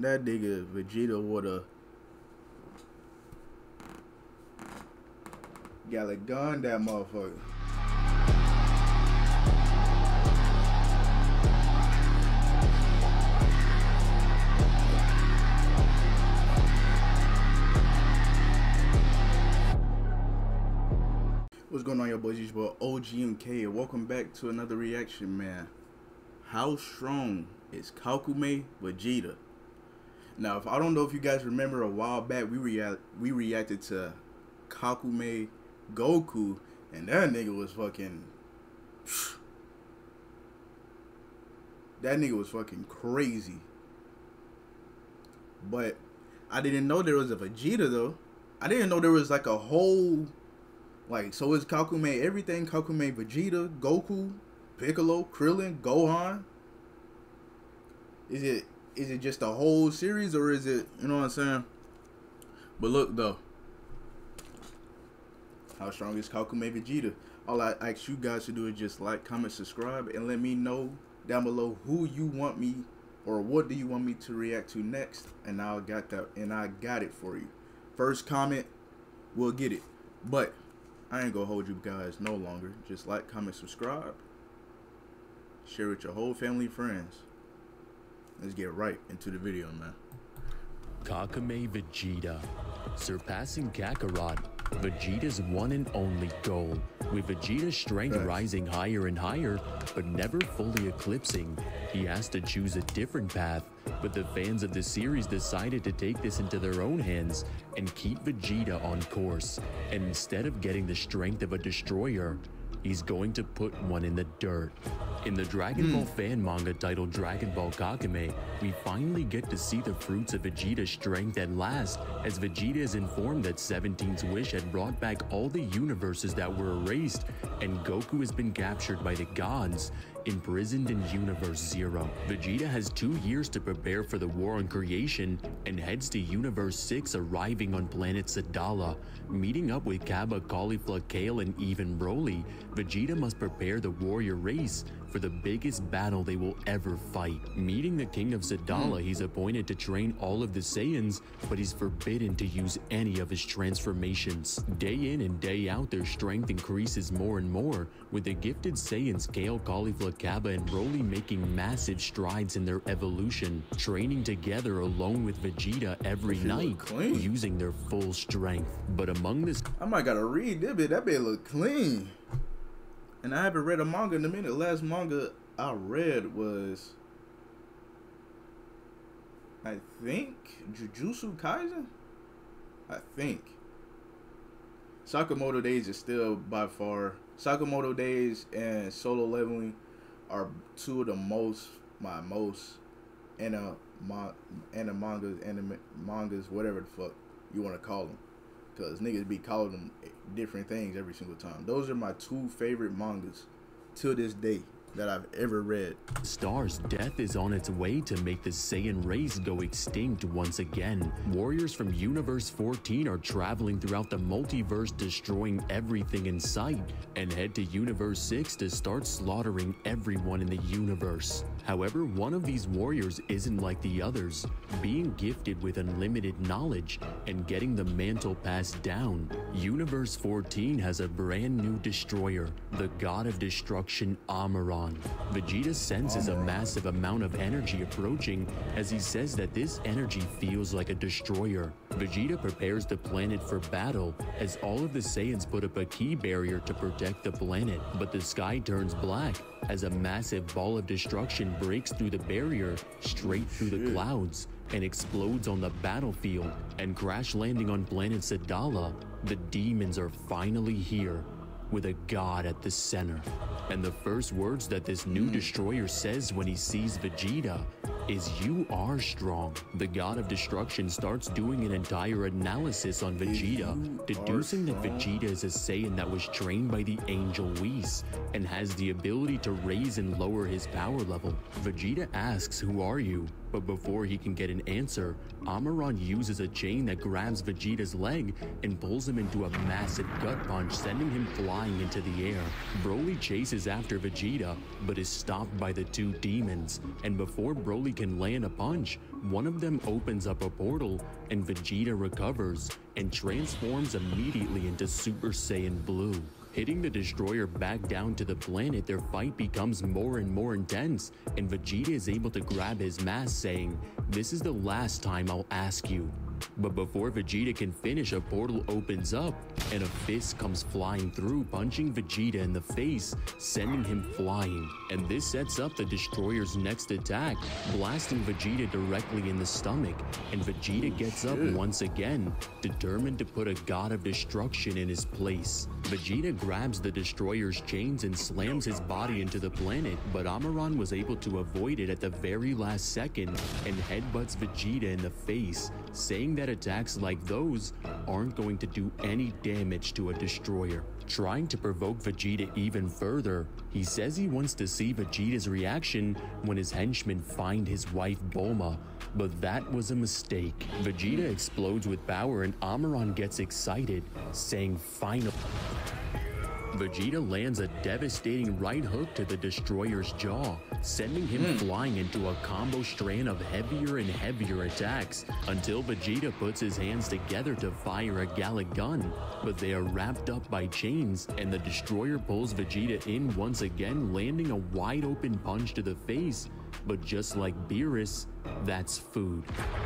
That nigga Vegeta woulda got a gun that motherfucker. What's going on, your boys? It's your boy OgMk, and welcome back to another reaction, man. How strong is Kakumei Vegeta? Now, if I don't know if you guys remember, a while back we reacted to Kakumei Goku, and that nigga was fucking crazy. But I didn't know there was a Vegeta though. I didn't know there was like a whole, like, so it's Kakumei everything, Kakumei Vegeta, Goku, Piccolo, Krillin, Gohan. Is it just a whole series, or is it, you know what I'm saying? But look though, how strong is Kakumei Vegeta? All I ask you guys to do is just like, comment, subscribe, and let me know down below who you want me, or what do you want me to react to next, and I got that, and I got it for you. First comment, we'll get it. But I ain't gonna hold you guys no longer. Just like, comment, subscribe, share with your whole family, friends. Let's get right into the video, man. Kakumei Vegeta, surpassing Kakarot, Vegeta's one and only goal, with Vegeta's strength rising higher and higher, but never fully eclipsing. He has to choose a different path, but the fans of the series decided to take this into their own hands and keep Vegeta on course. And instead of getting the strength of a destroyer, he's going to put one in the dirt. In the Dragon Ball fan manga titled Dragon Ball Kakumei, we finally get to see the fruits of Vegeta's strength at last, as Vegeta is informed that 17's wish had brought back all the universes that were erased, and Goku has been captured by the gods, imprisoned in Universe Zero. Vegeta has 2 years to prepare for the war on creation and heads to Universe 6, arriving on planet Sadala. Meeting up with Cabba, Caulifla, Kale, and even Broly, Vegeta must prepare the warrior race for the biggest battle they will ever fight. Meeting the king of Sadala, he's appointed to train all of the Saiyans, but he's forbidden to use any of his transformations. Day in and day out, their strength increases more and more, with the gifted Saiyans Kale, Caulifla, Cabba, and Broly making massive strides in their evolution, training together along with Vegeta every night, using their full strength. But among this, I might gotta read this bit. That bit look clean. And I haven't read a manga in a minute. Last manga I read was, I think, Jujutsu Kaisen? I think. Sakamoto Days is still by far, Sakamoto Days and Solo Leveling are two of the most, mangas, whatever the fuck you want to call them. Because niggas be calling them different things every single time. Those are my 2 favorite mangas to this day that I've ever read. Star's death is on its way to make the Saiyan race go extinct once again. Warriors from Universe 14 are traveling throughout the multiverse, destroying everything in sight, and head to Universe 6 to start slaughtering everyone in the universe. However, one of these warriors isn't like the others, being gifted with unlimited knowledge and getting the mantle passed down. Universe 14 has a brand new destroyer, the god of destruction, Amaron. Vegeta senses a massive amount of energy approaching, as he says that this energy feels like a destroyer. Vegeta prepares the planet for battle, as all of the Saiyans put up a key barrier to protect the planet, but the sky turns black as a massive ball of destruction breaks through the barrier straight through the clouds and explodes on the battlefield, and crash landing on planet Sadala. The demons are finally here, with a god at the center. And the first words that this new destroyer says when he sees Vegeta is, "You are strong." The god of destruction starts doing an entire analysis on Vegeta, deducing that Vegeta is a Saiyan that was trained by the angel Whis and has the ability to raise and lower his power level. Vegeta asks, "Who are you?" But before he can get an answer, Amaran uses a chain that grabs Vegeta's leg and pulls him into a massive gut punch, sending him flying into the air. Broly chases after Vegeta, but is stopped by the two demons, and before Broly can land a punch, one of them opens up a portal and Vegeta recovers and transforms immediately into Super Saiyan Blue. Hitting the destroyer back down to the planet, their fight becomes more and more intense, and Vegeta is able to grab his mask, saying, "This is the last time I'll ask you." But before Vegeta can finish, a portal opens up, and a fist comes flying through, punching Vegeta in the face, sending him flying. And this sets up the destroyer's next attack, blasting Vegeta directly in the stomach, and Vegeta gets up once again, determined to put a god of destruction in his place. Vegeta grabs the destroyer's chains and slams his body into the planet, but Amaran was able to avoid it at the very last second and headbutts Vegeta in the face, saying that attacks like those aren't going to do any damage to a destroyer. Trying to provoke Vegeta even further, he says he wants to see Vegeta's reaction when his henchmen find his wife Bulma, but that was a mistake. Vegeta explodes with power and Amaran gets excited, saying "Final." Vegeta lands a devastating right hook to the destroyer's jaw, sending him flying into a combo strand of heavier and heavier attacks until Vegeta puts his hands together to fire a Gallic gun, but they are wrapped up by chains, and the destroyer pulls Vegeta in once again, landing a wide open punch to the face. But just like Beerus, that's food.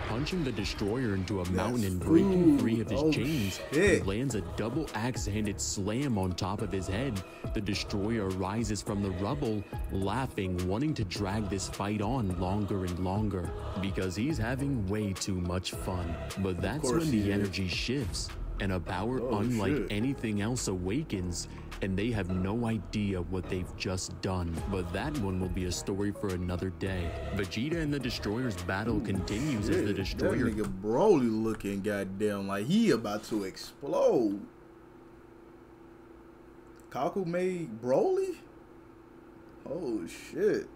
Punching the destroyer into a mountain and breaking free of his chains, he lands a double axe-handed slam on top of his head. The destroyer rises from the rubble, laughing, wanting to drag this fight on longer and longer, because he's having way too much fun. But that's when the energy shifts, and a power unlike anything else awakens, and they have no idea what they've just done. But that one will be a story for another day. Vegeta and the Destroyer's battle continues as the Destroyer... That nigga Broly looking goddamn like he about to explode. Kakumei Broly? Oh shit.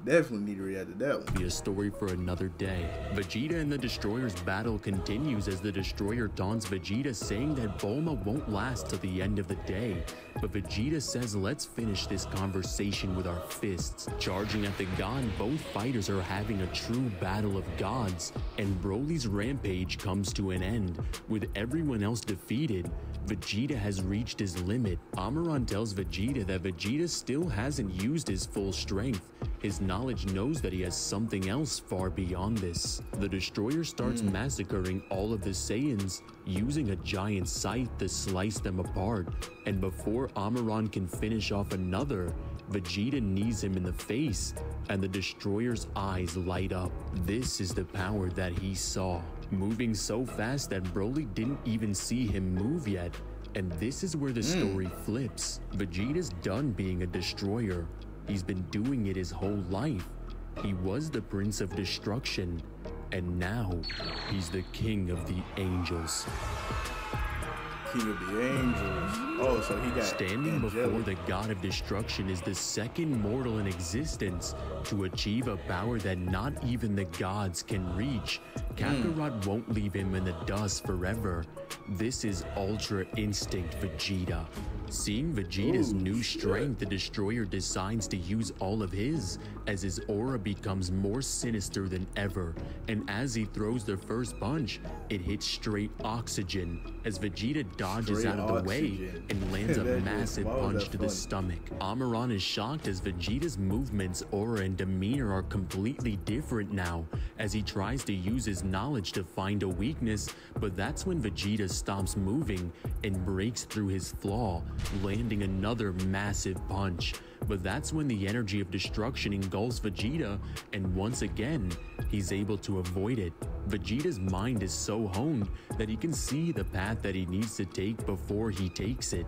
Definitely need to react to that one. Be a story for another day. Vegeta and the Destroyer's battle continues as the Destroyer taunts Vegeta, saying that Bulma won't last till the end of the day. But Vegeta says, let's finish this conversation with our fists. Charging at the god, both fighters are having a true battle of gods, and Broly's rampage comes to an end. With everyone else defeated, Vegeta has reached his limit. Amaran tells Vegeta that Vegeta still hasn't used his full strength. His knowledge knows that he has something else far beyond this. The Destroyer starts massacring all of the Saiyans, using a giant scythe to slice them apart. And before Amaran can finish off another, Vegeta knees him in the face, and the Destroyer's eyes light up. This is the power that he saw, moving so fast that Broly didn't even see him move yet. And this is where the story flips. Vegeta's done being a Destroyer. He's been doing it his whole life. He was the Prince of Destruction, and now he's the King of the Angels. King of the Angels. Oh, so he got standing before the God of Destruction is the second mortal in existence to achieve a power that not even the gods can reach. Kakarot won't leave him in the dust forever. This is Ultra Instinct Vegeta. Seeing Vegeta's new strength, the Destroyer decides to use all of his, as his aura becomes more sinister than ever. And as he throws the first punch, it hits straight oxygen, as Vegeta dodges out of the way and lands a massive punch to the stomach. Amaran is shocked as Vegeta's movements, aura, and demeanor are completely different now, as he tries to use his knowledge to find a weakness, but that's when Vegeta stops moving and breaks through his flaw, landing another massive punch. But that's when the energy of destruction engulfs Vegeta, and once again, he's able to avoid it. Vegeta's mind is so honed that he can see the path that he needs to take before he takes it.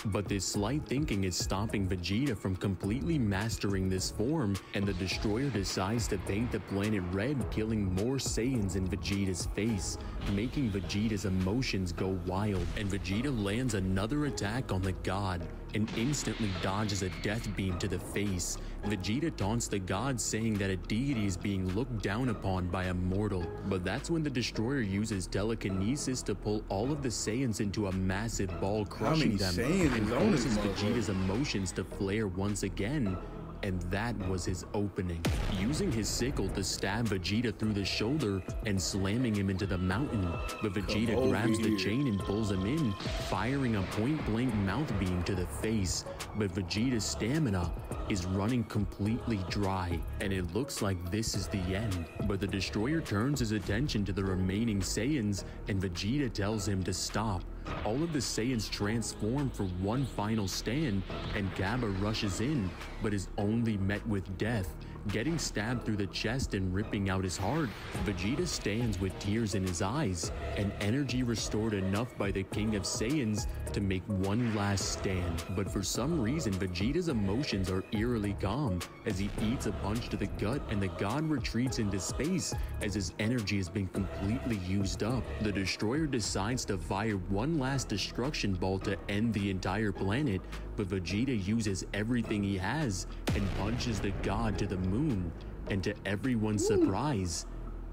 But this slight thinking is stopping Vegeta from completely mastering this form, and the Destroyer decides to paint the planet red, killing more Saiyans in Vegeta's face, making Vegeta's emotions go wild. And Vegeta lands another attack on the god, and instantly dodges a death beam to the face. Vegeta taunts the god, saying that a deity is being looked down upon by a mortal. But that's when the Destroyer uses telekinesis to pull all of the Saiyans into a massive ball, crushing them, and causes Vegeta's emotions to flare once again. And that was his opening. Using his sickle to stab Vegeta through the shoulder and slamming him into the mountain, but Vegeta grabs the chain and pulls him in, firing a point-blank mouth beam to the face. But Vegeta's stamina is running completely dry, and it looks like this is the end. But the Destroyer turns his attention to the remaining Saiyans, and Vegeta tells him to stop. All of the Saiyans transform for one final stand, and Gabba rushes in, but is only met with death, getting stabbed through the chest and ripping out his heart. Vegeta stands with tears in his eyes, and energy restored enough by the King of Saiyans to make one last stand. But for some reason, Vegeta's emotions are eerily calm as he eats a punch to the gut, and the god retreats into space as his energy has been completely used up. The Destroyer decides to fire one last destruction ball to end the entire planet, but Vegeta uses everything he has and punches the god to the moon, and to everyone's surprise,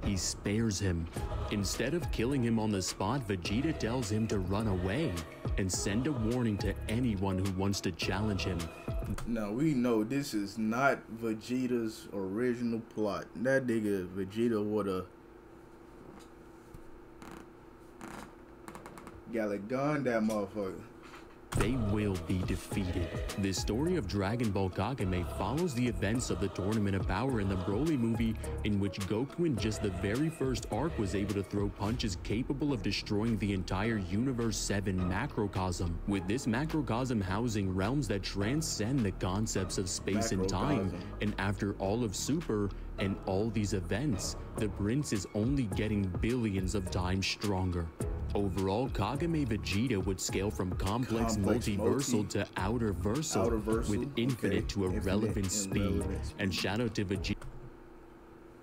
he spares him. Instead of killing him on the spot, Vegeta tells him to run away and send a warning to anyone who wants to challenge him. Now we know this is not Vegeta's original plot. That nigga Vegeta would've got a gun that motherfucker. They will be defeated. The story of Dragon Ball Kakumei follows the events of the Tournament of Power in the Broly movie, in which Goku in just the very first arc was able to throw punches capable of destroying the entire Universe 7 macrocosm, with this macrocosm housing realms that transcend the concepts of space and time. And after all of Super and all these events, the Prince is only getting billions of times stronger. Overall, Kakumei Vegeta would scale from complex multiversal to outer versal, with infinite to irrelevant speed. And shout out to Vegeta.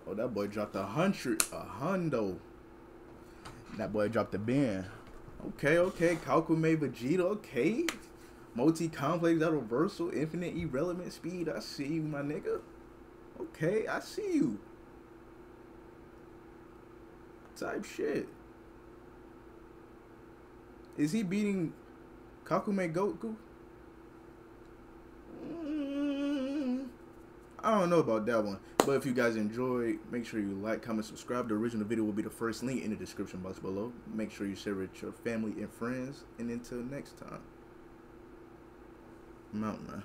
Oh, that boy dropped a hundo. That boy dropped a bin. Okay, Kakumei Vegeta, okay. Multi-complex, outer versal, infinite irrelevant speed. I see you, my nigga. Okay, I see you. Type shit. Is he beating Kakumei Goku? I don't know about that one. But if you guys enjoyed, make sure you like, comment, subscribe. The original video will be the first link in the description box below. Make sure you share it with your family and friends. And until next time, I'm out, man.